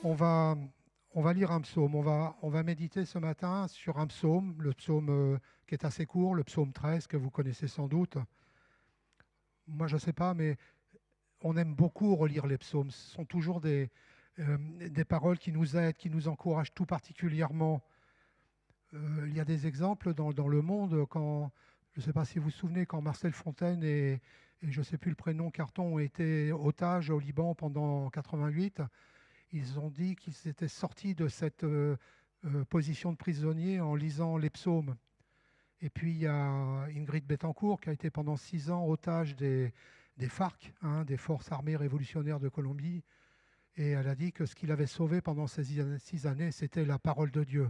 On va, on va lire un psaume. On va méditer ce matin sur un psaume, le psaume qui est assez court, le psaume 13, que vous connaissez sans doute. Moi, je ne sais pas, mais on aime beaucoup relire les psaumes. Ce sont toujours des paroles qui nous aident, qui nous encouragent tout particulièrement. Il y a des exemples dans le monde, quand, je ne sais pas si vous vous souvenez, quand Marcel Fontaine et je ne sais plus le prénom, Carton, ont été otages au Liban pendant 88. Ils ont dit qu'ils étaient sortis de cette position de prisonnier en lisant les psaumes. Et puis il y a Ingrid Betancourt qui a été pendant 6 ans otage des FARC, hein, des Forces armées révolutionnaires de Colombie. Et elle a dit que ce qu'il avait sauvé pendant ces 6 années, c'était la parole de Dieu.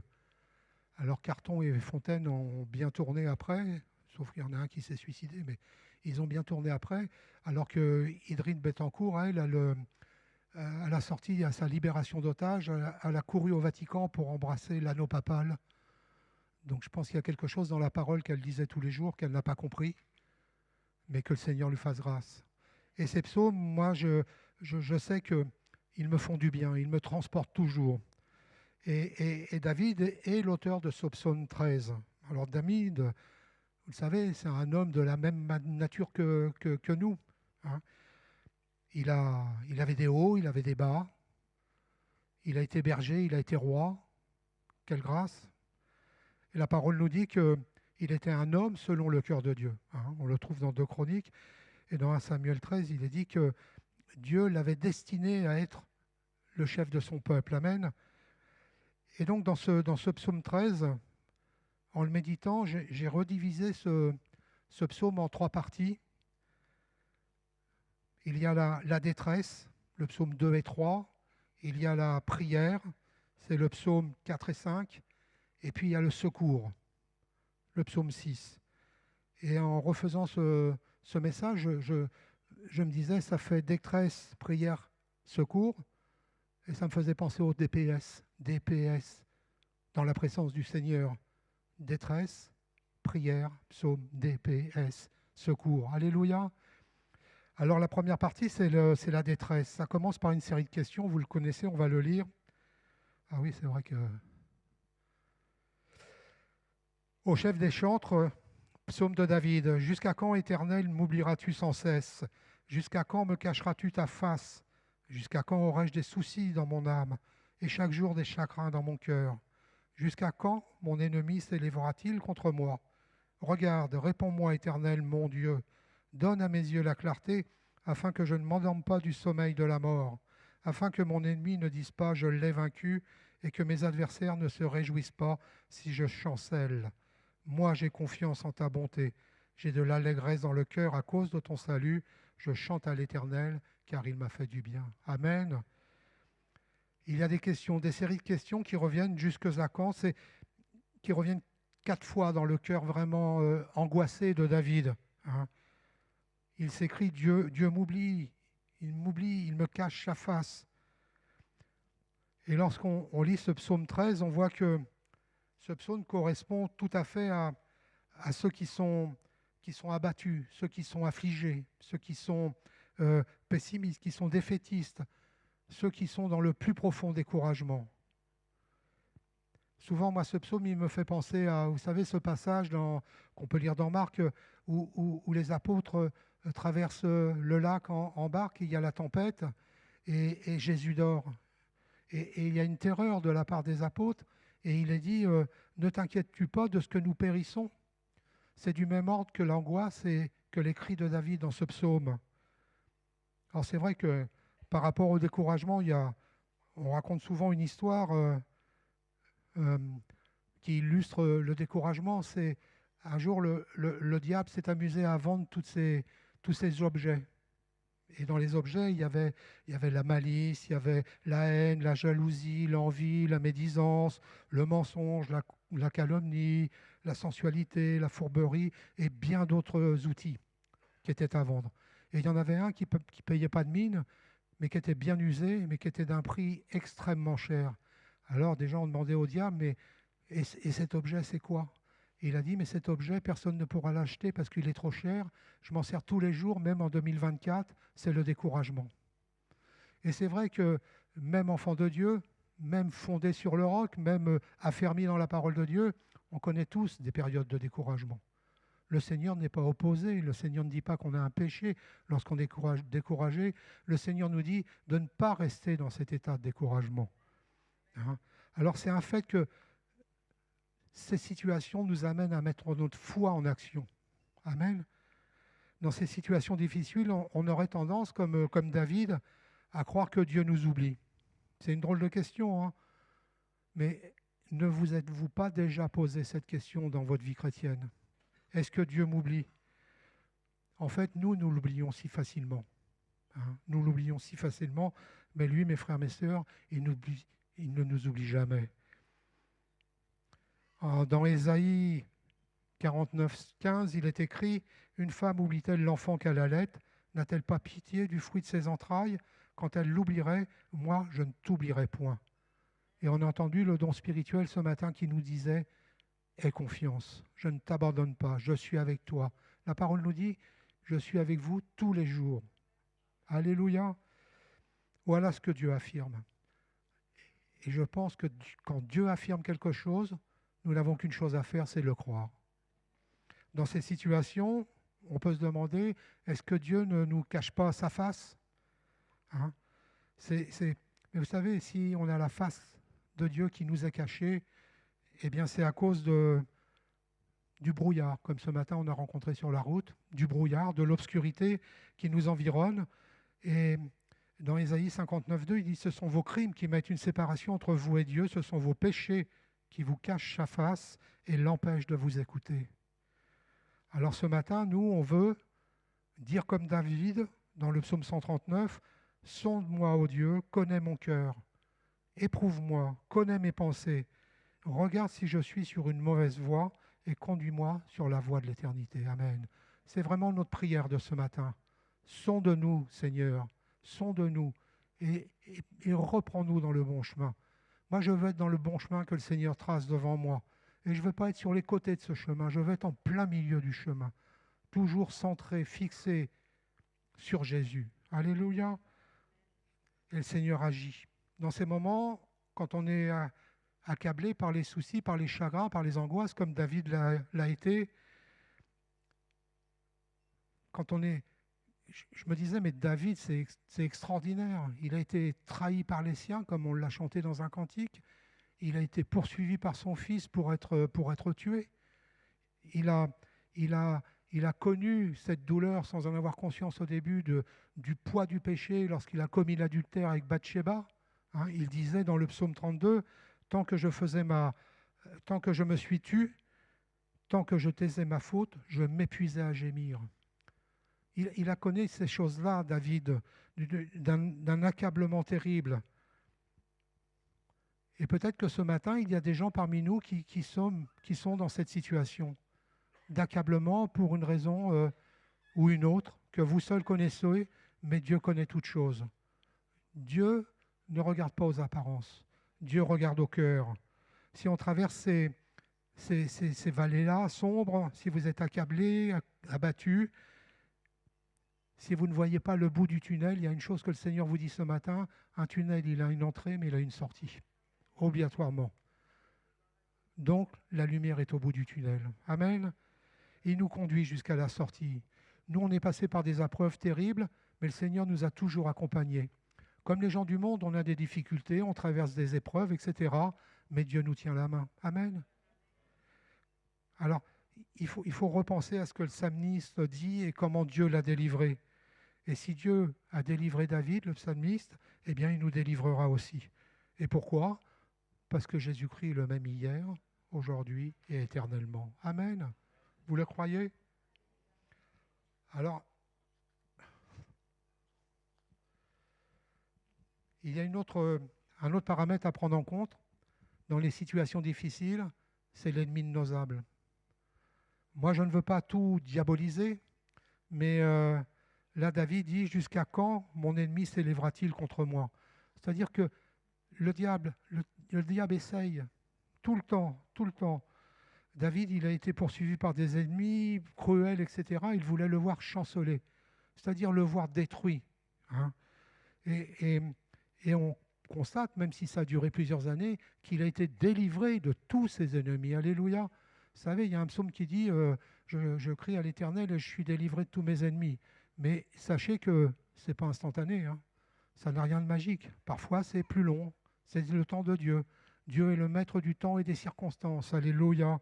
Alors Carton et Fontaine ont bien tourné après, sauf qu'il y en a un qui s'est suicidé, mais ils ont bien tourné après, alors que Ingrid Betancourt, elle, à la sortie, à sa libération d'otage, elle a couru au Vatican pour embrasser l'anneau papal. Donc je pense qu'il y a quelque chose dans la parole qu'elle disait tous les jours qu'elle n'a pas compris, mais que le Seigneur lui fasse grâce. Et ces psaumes, moi, je sais qu'ils me font du bien, ils me transportent toujours. Et David est l'auteur de ce psaume 13. Alors David, vous le savez, c'est un homme de la même nature que nous, hein. Il avait des hauts, il avait des bas. Il a été berger, il a été roi. Quelle grâce! Et la parole nous dit qu'il était un homme selon le cœur de Dieu, hein. On le trouve dans 2 Chroniques. Et dans 1 Samuel 13, il est dit que Dieu l'avait destiné à être le chef de son peuple. Amen. Et donc dans ce psaume 13, en le méditant, j'ai redivisé ce psaume en 3 parties. Il y a la détresse, le psaume 2 et 3. Il y a la prière, c'est le psaume 4 et 5. Et puis il y a le secours, le psaume 6. Et en refaisant ce message, je me disais, ça fait détresse, prière, secours. Et ça me faisait penser au DPS, DPS, dans la présence du Seigneur. Détresse, prière, psaume, DPS, secours. Alléluia. Alors la première partie, c'est la détresse. Ça commence par une série de questions, vous le connaissez, on va le lire. Ah oui, c'est vrai que... Au chef des chantres, psaume de David. Jusqu'à quand, Éternel, m'oublieras-tu sans cesse? Jusqu'à quand me cacheras-tu ta face? Jusqu'à quand aurai-je des soucis dans mon âme et chaque jour des chagrins dans mon cœur? Jusqu'à quand mon ennemi s'élèvera-t-il contre moi? Regarde, réponds-moi, Éternel, mon Dieu. Donne à mes yeux la clarté, afin que je ne m'endorme pas du sommeil de la mort, afin que mon ennemi ne dise pas je l'ai vaincu, et que mes adversaires ne se réjouissent pas si je chancelle. Moi, j'ai confiance en ta bonté. J'ai de l'allégresse dans le cœur à cause de ton salut. Je chante à l'Éternel, car il m'a fait du bien. Amen. Il y a des questions, des séries de questions qui reviennent jusque à quand, qui reviennent 4 fois dans le cœur vraiment angoissé de David, hein. Il s'écrie Dieu m'oublie, il me cache sa face. Et lorsqu'on lit ce psaume 13, on voit que ce psaume correspond tout à fait à ceux qui sont abattus, ceux qui sont affligés, ceux qui sont pessimistes, qui sont défaitistes, ceux qui sont dans le plus profond découragement. Souvent, moi, ce psaume, il me fait penser à, vous savez, ce passage qu'on peut lire dans Marc, où les apôtres traversent le lac en barque, il y a la tempête, et Jésus dort. Et il y a une terreur de la part des apôtres, et il est dit, ne t'inquiètes-tu pas de ce que nous périssons? C'est du même ordre que l'angoisse et que les cris de David dans ce psaume. Alors c'est vrai que par rapport au découragement, on raconte souvent une histoire euh, qui illustre le découragement. C'est un jour le diable s'est amusé à vendre tous ces objets. Et dans les objets, il y avait la malice, il y avait la haine, la jalousie, l'envie, la médisance, le mensonge, la calomnie, la sensualité, la fourberie et bien d'autres outils qui étaient à vendre. Et il y en avait un qui ne payait pas de mine, mais qui était bien usé, mais qui était d'un prix extrêmement cher. Alors des gens ont demandé au diable, mais et cet objet, c'est quoi? Et il a dit, mais cet objet, personne ne pourra l'acheter parce qu'il est trop cher. Je m'en sers tous les jours, même en 2024, c'est le découragement. Et c'est vrai que même enfant de Dieu, même fondé sur le roc, même affermi dans la parole de Dieu, on connaît tous des périodes de découragement. Le Seigneur n'est pas opposé, le Seigneur ne dit pas qu'on a un péché lorsqu'on est découragé. Le Seigneur nous dit de ne pas rester dans cet état de découragement. Hein. Alors c'est un fait que ces situations nous amènent à mettre notre foi en action. Amen. Dans ces situations difficiles, on aurait tendance, comme David, à croire que Dieu nous oublie. C'est une drôle de question, hein. Mais ne vous êtes-vous pas déjà posé cette question dans votre vie chrétienne? Est-ce que Dieu m'oublie? En fait, nous l'oublions si facilement. Hein. Nous l'oublions si facilement, mais lui, mes frères, mes sœurs, il ne nous oublie jamais. Dans Ésaïe 49, 15, il est écrit « Une femme oublie-t-elle l'enfant qu'elle allait? N'a-t-elle pas pitié du fruit de ses entrailles? Quand elle l'oublierait, moi, je ne t'oublierai point. » Et on a entendu le don spirituel ce matin qui nous disait « Aie confiance, je ne t'abandonne pas, je suis avec toi. » La parole nous dit « Je suis avec vous tous les jours. » Alléluia. Voilà ce que Dieu affirme. Et je pense que quand Dieu affirme quelque chose, nous n'avons qu'une chose à faire, c'est le croire. Dans ces situations, on peut se demander, est-ce que Dieu ne nous cache pas sa face? Hein? Mais vous savez, si on a la face de Dieu qui nous est cachée, eh bien c'est à cause du brouillard, comme ce matin on a rencontré sur la route, du brouillard, de l'obscurité qui nous environne. Et dans Ésaïe 59,2, il dit « Ce sont vos crimes qui mettent une séparation entre vous et Dieu, ce sont vos péchés qui vous cachent sa face et l'empêchent de vous écouter. » Alors ce matin, nous, on veut dire comme David, dans le psaume 139, « Sonde-moi, ô Dieu, connais mon cœur, éprouve-moi, connais mes pensées, regarde si je suis sur une mauvaise voie et conduis-moi sur la voie de l'éternité. » Amen. C'est vraiment notre prière de ce matin. Sonde-nous, Seigneur, sonde-nous et reprends-nous dans le bon chemin. Moi, je veux être dans le bon chemin que le Seigneur trace devant moi. Et je ne veux pas être sur les côtés de ce chemin, je veux être en plein milieu du chemin, toujours centré, fixé sur Jésus. Alléluia. Et le Seigneur agit. Dans ces moments, quand on est accablé par les soucis, par les chagrins, par les angoisses, comme David l'a été, quand on est... Je me disais, mais David, c'est extraordinaire. Il a été trahi par les siens, comme on l'a chanté dans un cantique. Il a été poursuivi par son fils pour être tué. Il a connu cette douleur sans en avoir conscience au début du poids du péché lorsqu'il a commis l'adultère avec Bathsheba. Hein, il disait dans le psaume 32, « Tant que je me suis tu, tant que je taisais ma faute, je m'épuisais à gémir. » Il a connu ces choses-là, David, d'un accablement terrible. Et peut-être que ce matin, il y a des gens parmi nous qui sont dans cette situation d'accablement pour une raison ou une autre, que vous seul connaissez, mais Dieu connaît toutes choses. Dieu ne regarde pas aux apparences, Dieu regarde au cœur. Si on traverse ces vallées-là sombres, si vous êtes accablé, abattu, si vous ne voyez pas le bout du tunnel, il y a une chose que le Seigneur vous dit ce matin, un tunnel, il a une entrée, mais il a une sortie. Obligatoirement. Donc, la lumière est au bout du tunnel. Amen. Il nous conduit jusqu'à la sortie. Nous, on est passé par des épreuves terribles, mais le Seigneur nous a toujours accompagnés. Comme les gens du monde, on a des difficultés, on traverse des épreuves, etc. Mais Dieu nous tient la main. Amen. Alors, il faut repenser à ce que le psalmiste dit et comment Dieu l'a délivré. Et si Dieu a délivré David, le psalmiste, eh bien, il nous délivrera aussi. Et pourquoi ? Parce que Jésus-Christ est le même hier, aujourd'hui et éternellement. Amen. Vous le croyez? Alors, il y a un autre paramètre à prendre en compte dans les situations difficiles, c'est l'ennemi de nos âmes. Moi, je ne veux pas tout diaboliser, mais là, David dit « Jusqu'à quand mon ennemi s'élèvera-t-il contre moi ?» C'est-à-dire que le diable essaye tout le temps. David, il a été poursuivi par des ennemis cruels, etc. Il voulait le voir chanceler, c'est-à-dire le voir détruit. Hein. Et constate, même si ça a duré plusieurs années, qu'il a été délivré de tous ses ennemis. Alléluia. Vous savez, il y a un psaume qui dit je crie à l'Éternel et je suis délivré de tous mes ennemis. Mais sachez que ce n'est pas instantané. Hein. Ça n'a rien de magique. Parfois, c'est plus long. C'est le temps de Dieu. Dieu est le maître du temps et des circonstances. Alléluia.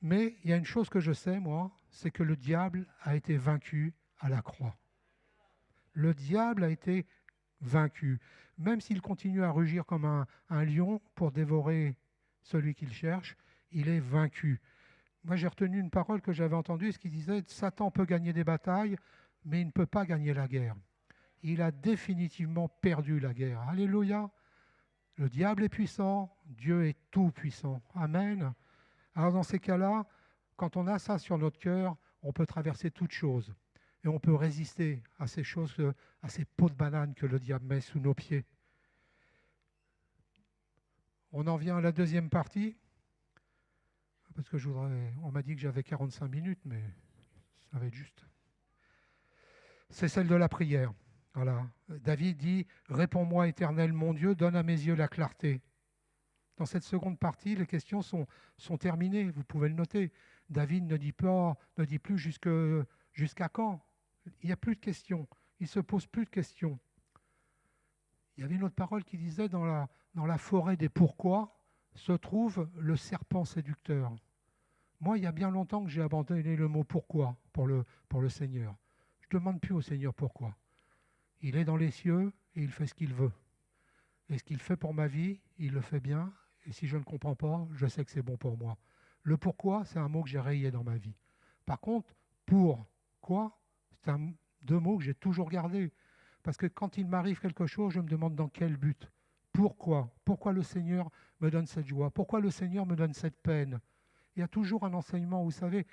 Mais il y a une chose que je sais, moi, c'est que le diable a été vaincu à la croix. Le diable a été vaincu. Même s'il continue à rugir comme un lion pour dévorer celui qu'il cherche, il est vaincu. Moi, j'ai retenu une parole que j'avais entendue, ce qui disait « Satan peut gagner des batailles, mais il ne peut pas gagner la guerre. » Il a définitivement perdu la guerre. Alléluia. Le diable est puissant, Dieu est tout puissant. Amen. Alors dans ces cas-là, quand on a ça sur notre cœur, on peut traverser toutes choses. Et on peut résister à ces choses, à ces pots de banane que le diable met sous nos pieds. On en vient à la deuxième partie. Parce que on m'a dit que j'avais 45 minutes, mais ça va être juste. C'est celle de la prière. Voilà. David dit « Réponds-moi, Éternel, mon Dieu, donne à mes yeux la clarté. » Dans cette seconde partie, les questions sont terminées, vous pouvez le noter. David ne dit plus jusqu'à quand. Il n'y a plus de questions, il ne se pose plus de questions. Il y avait une autre parole qui disait dans la forêt des pourquoi se trouve le serpent séducteur. Moi, il y a bien longtemps que j'ai abandonné le mot pourquoi pour le Seigneur. Je ne demande plus au Seigneur pourquoi. Il est dans les cieux et il fait ce qu'il veut. Et ce qu'il fait pour ma vie, il le fait bien. Et si je ne comprends pas, je sais que c'est bon pour moi. Le pourquoi, c'est un mot que j'ai rayé dans ma vie. Par contre, pourquoi, c'est deux mots que j'ai toujours gardés. Parce que quand il m'arrive quelque chose, je me demande dans quel but. Pourquoi? Pourquoi le Seigneur me donne cette joie? Pourquoi le Seigneur me donne cette peine? Il y a toujours un enseignement, vous savez,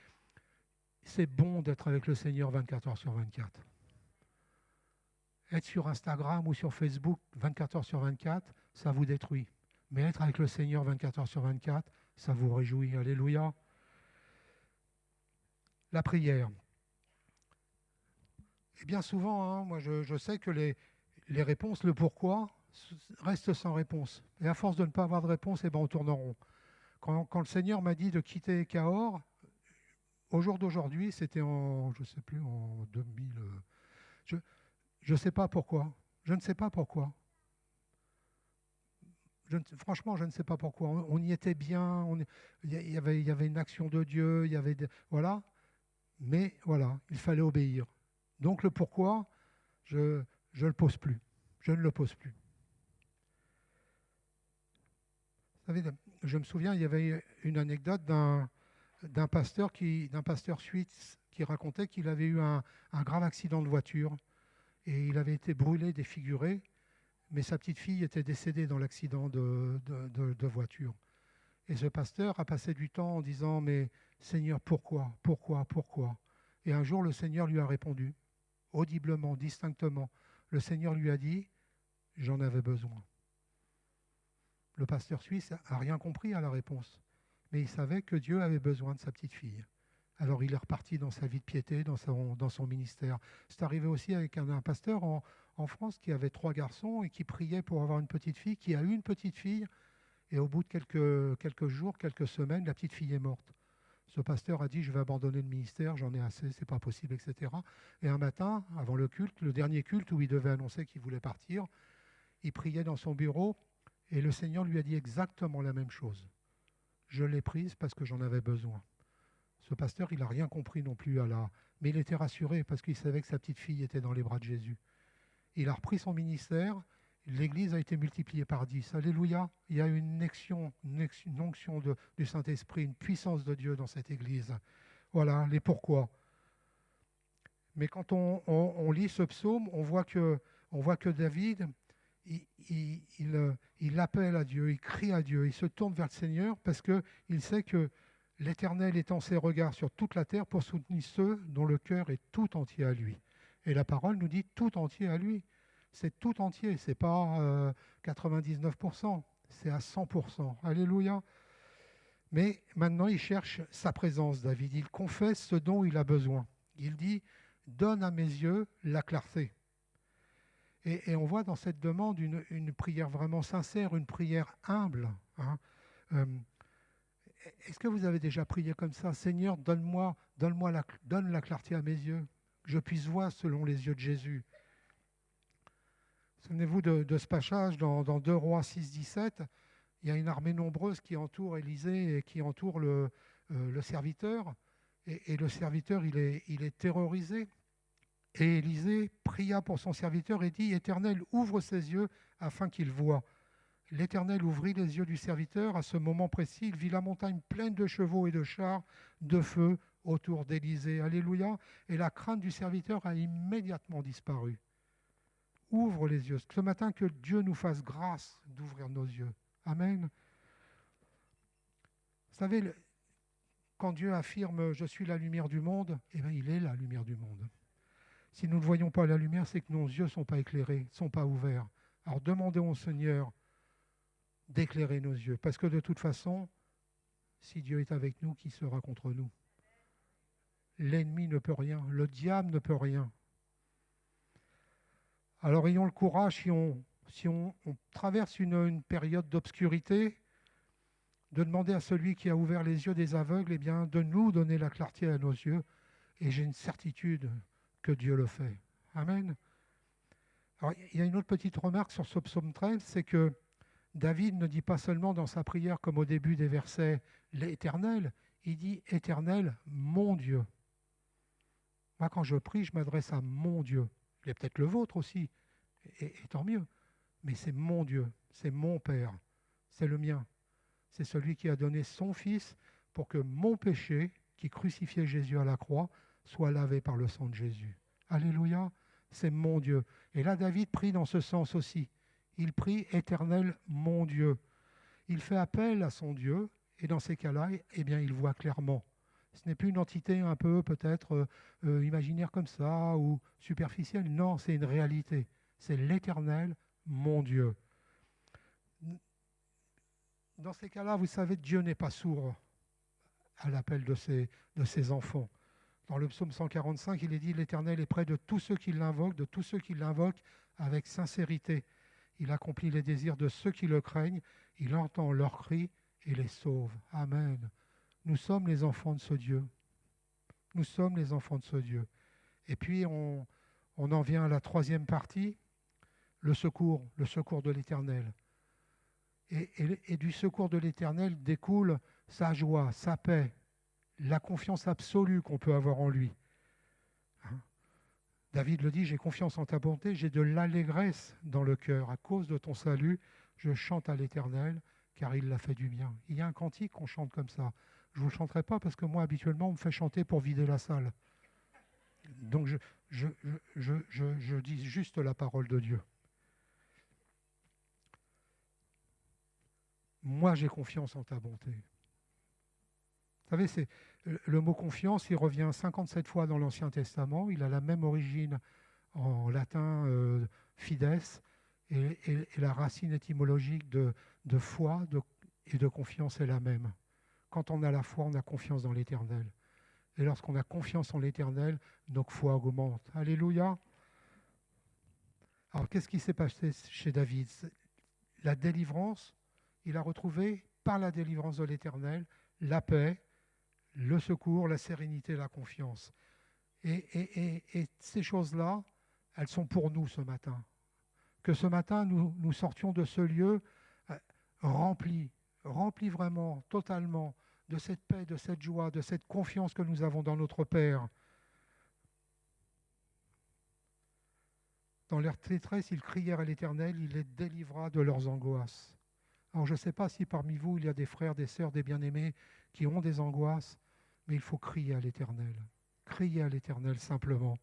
c'est bon d'être avec le Seigneur 24 heures sur 24. Être sur Instagram ou sur Facebook 24 heures sur 24, ça vous détruit. Mais être avec le Seigneur 24 heures sur 24, ça vous réjouit. Alléluia. La prière. Et bien souvent, moi je sais que les réponses, le pourquoi, restent sans réponse. Et à force de ne pas avoir de réponse, on tourne en rond. Quand le Seigneur m'a dit de quitter Cahors, au jour d'aujourd'hui, c'était en 2000... Je ne sais pas pourquoi. Je ne sais pas pourquoi. Franchement, je ne sais pas pourquoi. On y était bien. Il y avait une action de Dieu. Voilà. Mais voilà, il fallait obéir. Donc le pourquoi, je ne le pose plus. Je ne le pose plus. Vous savez, je me souviens, il y avait une anecdote d'un pasteur suisse qui racontait qu'il avait eu un grave accident de voiture. Et il avait été brûlé, défiguré, mais sa petite fille était décédée dans l'accident de voiture. Et ce pasteur a passé du temps en disant « Mais Seigneur, pourquoi? Et un jour, le Seigneur lui a répondu, audiblement, distinctement. Le Seigneur lui a dit « J'en avais besoin ». Le pasteur suisse n'a rien compris à la réponse, mais il savait que Dieu avait besoin de sa petite fille. Alors il est reparti dans sa vie de piété, dans son ministère. C'est arrivé aussi avec un pasteur en France qui avait 3 garçons et qui priait pour avoir une petite fille, qui a eu une petite fille, et au bout de quelques jours, quelques semaines, la petite fille est morte. Ce pasteur a dit « Je vais abandonner le ministère, j'en ai assez, c'est pas possible, etc. » Et un matin, avant le culte, le dernier culte où il devait annoncer qu'il voulait partir, il priait dans son bureau et le Seigneur lui a dit exactement la même chose. « Je l'ai prise parce que j'en avais besoin. » Ce pasteur, il n'a rien compris non plus mais il était rassuré parce qu'il savait que sa petite fille était dans les bras de Jésus. Il a repris son ministère, l'Église a été multipliée par 10. Alléluia, il y a une onction du Saint-Esprit, une puissance de Dieu dans cette Église. Voilà, les pourquoi. Mais quand on lit ce psaume, on voit que David, il appelle à Dieu, il crie à Dieu, il se tourne vers le Seigneur parce qu'il sait que l'Éternel étend ses regards sur toute la terre pour soutenir ceux dont le cœur est tout entier à lui. Et la parole nous dit tout entier à lui. C'est tout entier, ce n'est pas 99%, c'est à 100%. Alléluia. Mais maintenant, il cherche sa présence, David. Il confesse ce dont il a besoin. Il dit « Donne à mes yeux la clarté ». Et on voit dans cette demande une prière vraiment sincère, une prière humble. Hein. Euh, Est-ce que vous avez déjà prié comme ça? Seigneur, donne la clarté à mes yeux, que je puisse voir selon les yeux de Jésus. Souvenez-vous de ce passage dans 2 Rois 6, 17. Il y a une armée nombreuse qui entoure Élisée et qui entoure le serviteur. Et le serviteur, il est terrorisé. Et Élisée pria pour son serviteur et dit, Éternel, ouvre ses yeux afin qu'il voie. L'Éternel ouvrit les yeux du serviteur. À ce moment précis, il vit la montagne pleine de chevaux et de chars de feu autour d'Élisée. Alléluia. Et la crainte du serviteur a immédiatement disparu. Ouvre les yeux. Ce matin, que Dieu nous fasse grâce d'ouvrir nos yeux. Amen. Vous savez, quand Dieu affirme « Je suis la lumière du monde », eh bien, il est la lumière du monde. Si nous ne voyons pas la lumière, c'est que nos yeux ne sont pas éclairés, ne sont pas ouverts. Alors demandons au Seigneur d'éclairer nos yeux. Parce que de toute façon, si Dieu est avec nous, qui sera contre nous? L'ennemi ne peut rien, le diable ne peut rien. Alors ayons le courage, si on traverse une période d'obscurité, de demander à celui qui a ouvert les yeux des aveugles, eh bien, de nous donner la clarté à nos yeux. Et j'ai une certitude que Dieu le fait. Amen. Alors, il y a une autre petite remarque sur ce psaume 13, c'est que David ne dit pas seulement dans sa prière, comme au début des versets, l'Éternel, il dit « Éternel, mon Dieu ». Moi, quand je prie, je m'adresse à mon Dieu. Il est peut-être le vôtre aussi, et tant mieux. Mais c'est mon Dieu, c'est mon Père, c'est le mien. C'est celui qui a donné son Fils pour que mon péché, qui crucifiait Jésus à la croix, soit lavé par le sang de Jésus. Alléluia, c'est mon Dieu. Et là, David prie dans ce sens aussi. Il prie « Éternel, mon Dieu ». Il fait appel à son Dieu, et dans ces cas-là, eh bien, il voit clairement. Ce n'est plus une entité un peu peut-être imaginaire comme ça, ou superficielle. Non, c'est une réalité. C'est l'Éternel, mon Dieu. Dans ces cas-là, vous savez, Dieu n'est pas sourd à l'appel de ses enfants. Dans le psaume 145, il est dit « L'Éternel est près de tous ceux qui l'invoquent, de tous ceux qui l'invoquent avec sincérité. Il accomplit les désirs de ceux qui le craignent, il entend leurs cris et les sauve. » Amen. Nous sommes les enfants de ce Dieu. Nous sommes les enfants de ce Dieu. Et puis, on en vient à la troisième partie, le secours de l'Éternel. Et du secours de l'Éternel découle sa joie, sa paix, la confiance absolue qu'on peut avoir en lui. Hein? David le dit, j'ai confiance en ta bonté, j'ai de l'allégresse dans le cœur. À cause de ton salut, je chante à l'Éternel, car il l'a fait du bien. Il y a un cantique qu'on chante comme ça. Je ne vous le chanterai pas parce que moi, habituellement, on me fait chanter pour vider la salle. Donc, je dis juste la parole de Dieu. Moi, j'ai confiance en ta bonté. Vous savez, le mot confiance, il revient 57 fois dans l'Ancien Testament. Il a la même origine en latin fides, et la racine étymologique de foi et de confiance est la même. Quand on a la foi, on a confiance dans l'Éternel. Et lorsqu'on a confiance en l'Éternel, notre foi augmente. Alléluia. Alors, qu'est-ce qui s'est passé chez David? La délivrance, il a retrouvé par la délivrance de l'Éternel la paix, le secours, la sérénité, la confiance. Et ces choses-là, elles sont pour nous ce matin. Que ce matin, nous sortions de ce lieu rempli vraiment, totalement, de cette paix, de cette joie, de cette confiance que nous avons dans notre Père. Dans leur détresse, ils crièrent à l'Éternel, il les délivra de leurs angoisses. Alors je ne sais pas si parmi vous, il y a des frères, des sœurs, des bien-aimés qui ont des angoisses, mais il faut crier à l'Éternel. Crier à l'Éternel simplement.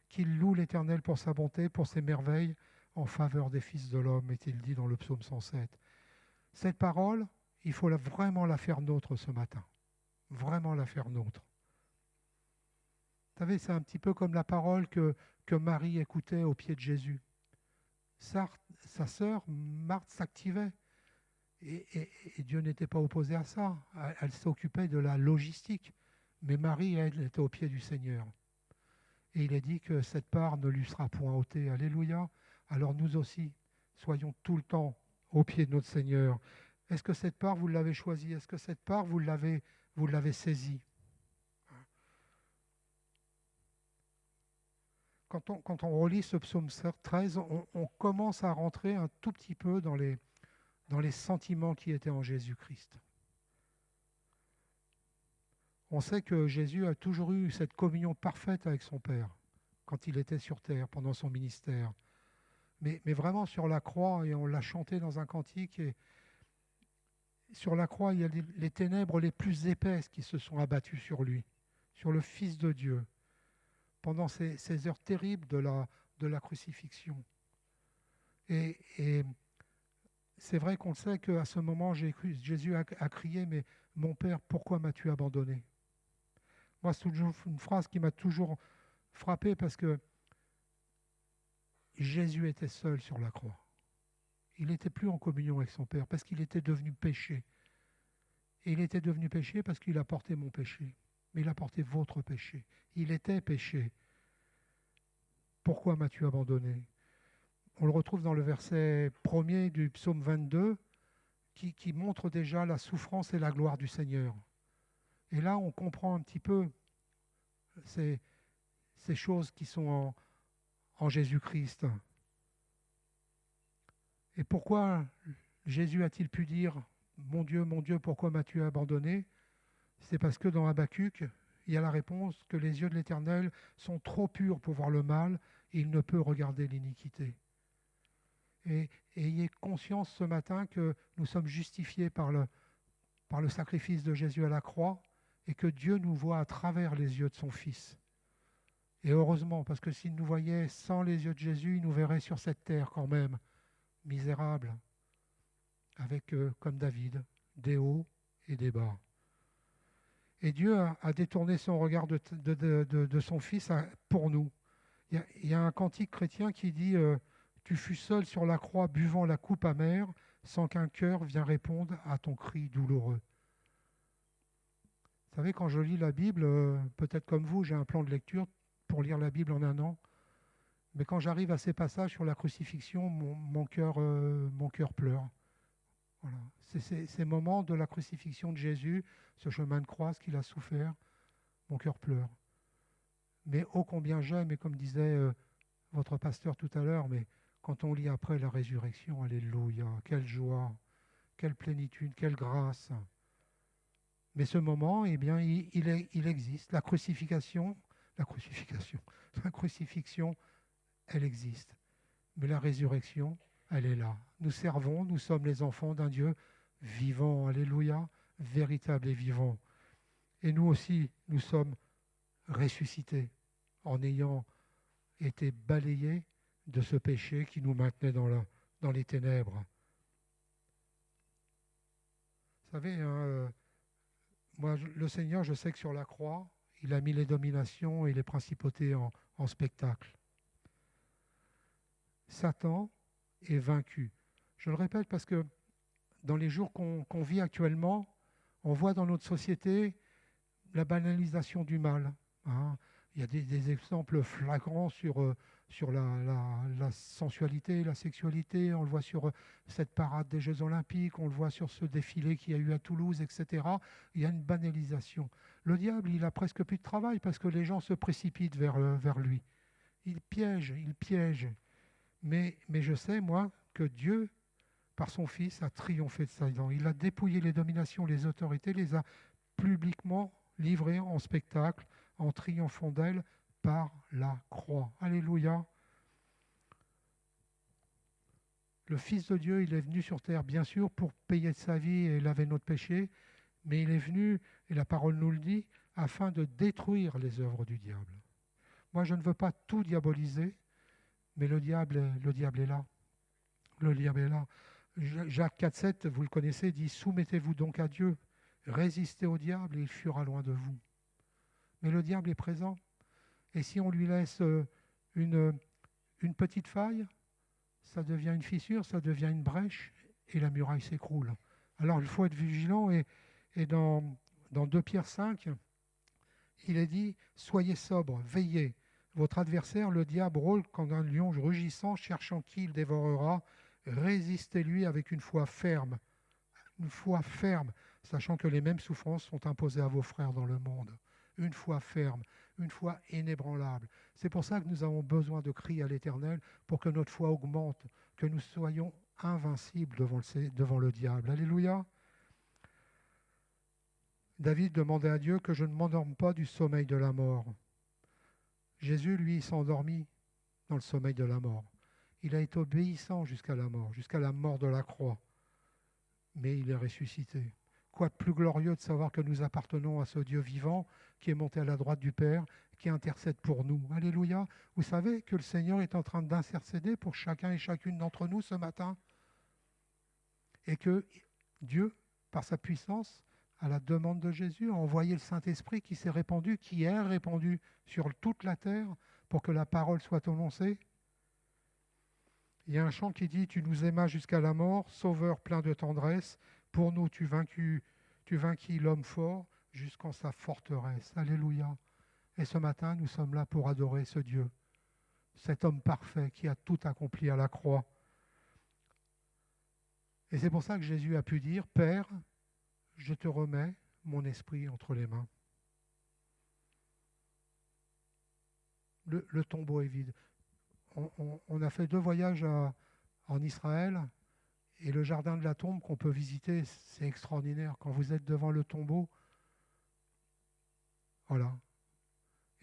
Qu'il loue l'Éternel pour sa bonté, pour ses merveilles, en faveur des fils de l'homme, est-il dit dans le psaume 107. Cette parole, il faut vraiment la faire nôtre ce matin. Vraiment la faire nôtre. Vous savez, c'est un petit peu comme la parole que Marie écoutait au pied de Jésus. Sa sœur, Marthe, s'activait. Et Dieu n'était pas opposé à ça. Elle s'occupait de la logistique. Mais Marie, elle, était au pied du Seigneur. Et il est dit que cette part ne lui sera point ôtée. Alléluia. Alors nous aussi, soyons tout le temps au pied de notre Seigneur. Est-ce que cette part, vous l'avez choisie? Est-ce que cette part, vous l'avez saisie? Quand on relit ce psaume 13, on commence à rentrer un tout petit peu dans les sentiments qui étaient en Jésus-Christ. On sait que Jésus a toujours eu cette communion parfaite avec son Père quand il était sur terre, pendant son ministère. Mais vraiment sur la croix, et on l'a chanté dans un cantique, et sur la croix, il y a les ténèbres les plus épaisses qui se sont abattues sur lui, sur le Fils de Dieu, pendant ces heures terribles de la crucifixion. Et c'est vrai qu'on sait qu'à ce moment, Jésus a crié, mais mon Père, pourquoi m'as-tu abandonné? Moi, c'est toujours une phrase qui m'a toujours frappé parce que Jésus était seul sur la croix. Il n'était plus en communion avec son Père parce qu'il était devenu péché. Et il était devenu péché parce qu'il a porté mon péché. Mais il a porté votre péché. Il était péché. Pourquoi m'as-tu abandonné? On le retrouve dans le verset 1er du psaume 22 qui montre déjà la souffrance et la gloire du Seigneur. Et là, on comprend un petit peu ces choses qui sont en Jésus-Christ. Et pourquoi Jésus a-t-il pu dire « mon Dieu, pourquoi m'as-tu abandonné ?» C'est parce que dans Habakkuk, il y a la réponse que les yeux de l'Éternel sont trop purs pour voir le mal et il ne peut regarder l'iniquité. Et ayez conscience ce matin que nous sommes justifiés par le sacrifice de Jésus à la croix et que Dieu nous voit à travers les yeux de son Fils. Et heureusement, parce que s'il nous voyait sans les yeux de Jésus, il nous verrait sur cette terre quand même, misérable, avec, comme David, des hauts et des bas. Et Dieu a détourné son regard de son Fils pour nous. Il y a un cantique chrétien qui dit tu fus seul sur la croix buvant la coupe amère sans qu'un cœur vienne répondre à ton cri douloureux. Vous savez, quand je lis la Bible, peut-être comme vous, j'ai un plan de lecture pour lire la Bible en un an. Mais quand j'arrive à ces passages sur la crucifixion, mon cœur pleure. Voilà. C'est ces moments de la crucifixion de Jésus, ce chemin de croix, ce qu'il a souffert, mon cœur pleure. Mais ô combien j'aime, et comme disait votre pasteur tout à l'heure, mais quand on lit après la résurrection, alléluia, quelle joie, quelle plénitude, quelle grâce. Mais ce moment, eh bien, il existe. La crucifixion, elle existe. Mais la résurrection, elle est là. Nous servons, nous sommes les enfants d'un Dieu vivant, alléluia, véritable et vivant. Et nous aussi, nous sommes ressuscités en ayant été balayés de ce péché qui nous maintenait dans les ténèbres. Vous savez, moi, le Seigneur, je sais que sur la croix, il a mis les dominations et les principautés en spectacle. Satan est vaincu. Je le répète parce que dans les jours qu'on vit actuellement, on voit dans notre société la banalisation du mal. Hein. Il y a des exemples flagrants sur la sensualité, la sexualité. On le voit sur cette parade des Jeux Olympiques, on le voit sur ce défilé qu'il y a eu à Toulouse, etc. Il y a une banalisation. Le diable, il a presque plus de travail parce que les gens se précipitent vers lui. Il piège. Mais je sais, moi, que Dieu, par son Fils, a triomphé de Satan. Il a dépouillé les dominations, les autorités, les a publiquement livrées en spectacle, en triomphant d'elles par la croix. Alléluia. Le Fils de Dieu, il est venu sur terre, bien sûr, pour payer de sa vie et laver notre péché, mais il est venu, et la parole nous le dit, afin de détruire les œuvres du diable. Moi, je ne veux pas tout diaboliser, mais le diable est là. Le diable est là. Jacques 4,7, vous le connaissez, dit « Soumettez-vous donc à Dieu, résistez au diable et il fuira loin de vous. » Mais le diable est présent. Et si on lui laisse une petite faille, ça devient une fissure, ça devient une brèche et la muraille s'écroule. Alors il faut être vigilant et dans 2 Pierre 5, il est dit « Soyez sobres, veillez. Votre adversaire, le diable, rôle comme un lion rugissant, cherchant qui il dévorera. Résistez-lui avec une foi ferme, sachant que les mêmes souffrances sont imposées à vos frères dans le monde. Une foi ferme, une foi inébranlable. C'est pour ça que nous avons besoin de crier à l'Éternel pour que notre foi augmente, que nous soyons invincibles devant le diable. Alléluia. David demandait à Dieu que je ne m'endorme pas du sommeil de la mort. Jésus, lui, s'est endormi dans le sommeil de la mort. Il a été obéissant jusqu'à la mort de la croix. Mais il est ressuscité. Quoi de plus glorieux de savoir que nous appartenons à ce Dieu vivant qui est monté à la droite du Père, qui intercède pour nous. Alléluia. Vous savez que le Seigneur est en train d'intercéder pour chacun et chacune d'entre nous ce matin. Et que Dieu, par sa puissance, à la demande de Jésus, a envoyé le Saint-Esprit qui s'est répandu, qui est répandu sur toute la terre pour que la parole soit annoncée. Il y a un chant qui dit « Tu nous aimas jusqu'à la mort, sauveur plein de tendresse, pour nous tu vainquis l'homme fort jusqu'en sa forteresse. » Alléluia. Et ce matin, nous sommes là pour adorer ce Dieu, cet homme parfait qui a tout accompli à la croix. Et c'est pour ça que Jésus a pu dire « Père, je te remets mon esprit entre les mains. » Le tombeau est vide. On a fait 2 voyages en Israël et le jardin de la tombe qu'on peut visiter, c'est extraordinaire. Quand vous êtes devant le tombeau, voilà.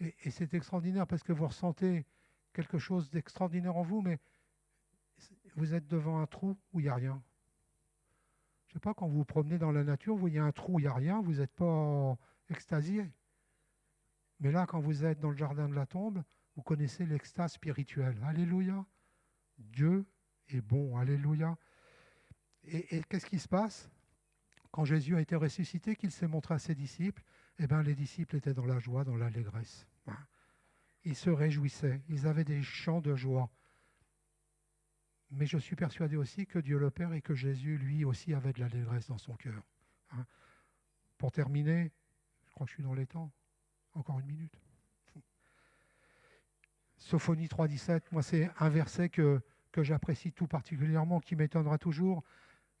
Et c'est extraordinaire parce que vous ressentez quelque chose d'extraordinaire en vous, mais vous êtes devant un trou où il n'y a rien. Je ne sais pas, quand vous vous promenez dans la nature, vous voyez un trou où il n'y a rien, vous n'êtes pas extasié. Mais là, quand vous êtes dans le jardin de la tombe, vous connaissez l'extase spirituelle. Alléluia. Dieu est bon. Alléluia. Et qu'est-ce qui se passe? Quand Jésus a été ressuscité, qu'il s'est montré à ses disciples, eh bien, les disciples étaient dans la joie, dans l'allégresse. Ils se réjouissaient. Ils avaient des chants de joie. Mais je suis persuadé aussi que Dieu le Père et que Jésus, lui aussi, avait de l'allégresse dans son cœur. Pour terminer, je crois que je suis dans les temps. Encore 1 minute. Sophonie 3,17, moi c'est un verset que j'apprécie tout particulièrement, qui m'étonnera toujours.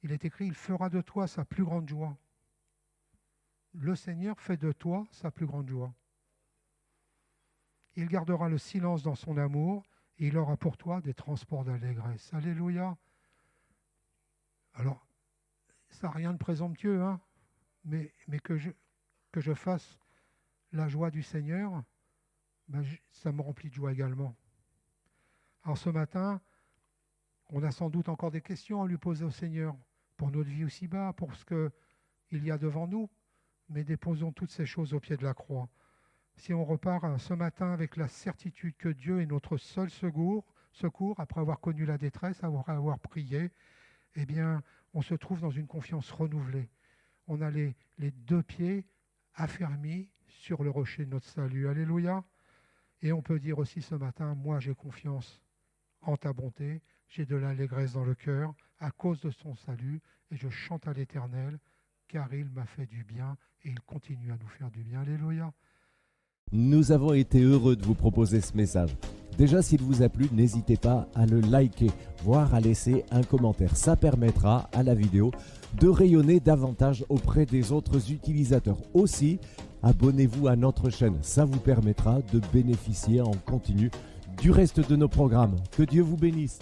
Il est écrit, il fera de toi sa plus grande joie. Le Seigneur fait de toi sa plus grande joie. Il gardera le silence dans son amour, et il aura pour toi des transports d'allégresse. Alléluia. Alors, ça n'a rien de présomptueux, hein, mais que je fasse la joie du Seigneur, ça me remplit de joie également. Alors ce matin, on a sans doute encore des questions à lui poser au Seigneur pour notre vie aussi bas, pour ce qu'il y a devant nous, mais déposons toutes ces choses au pied de la croix. Si on repart ce matin avec la certitude que Dieu est notre seul secours, après avoir connu la détresse, après avoir prié, eh bien, on se trouve dans une confiance renouvelée. On a les 2 pieds affermis sur le rocher de notre salut. Alléluia. Et on peut dire aussi ce matin, moi j'ai confiance en ta bonté, j'ai de l'allégresse dans le cœur à cause de son salut, et je chante à l'Éternel, car il m'a fait du bien, et il continue à nous faire du bien. Alléluia. Nous avons été heureux de vous proposer ce message. Déjà, s'il vous a plu, n'hésitez pas à le liker, voire à laisser un commentaire. Ça permettra à la vidéo de rayonner davantage auprès des autres utilisateurs. Aussi, abonnez-vous à notre chaîne. Ça vous permettra de bénéficier en continu du reste de nos programmes. Que Dieu vous bénisse.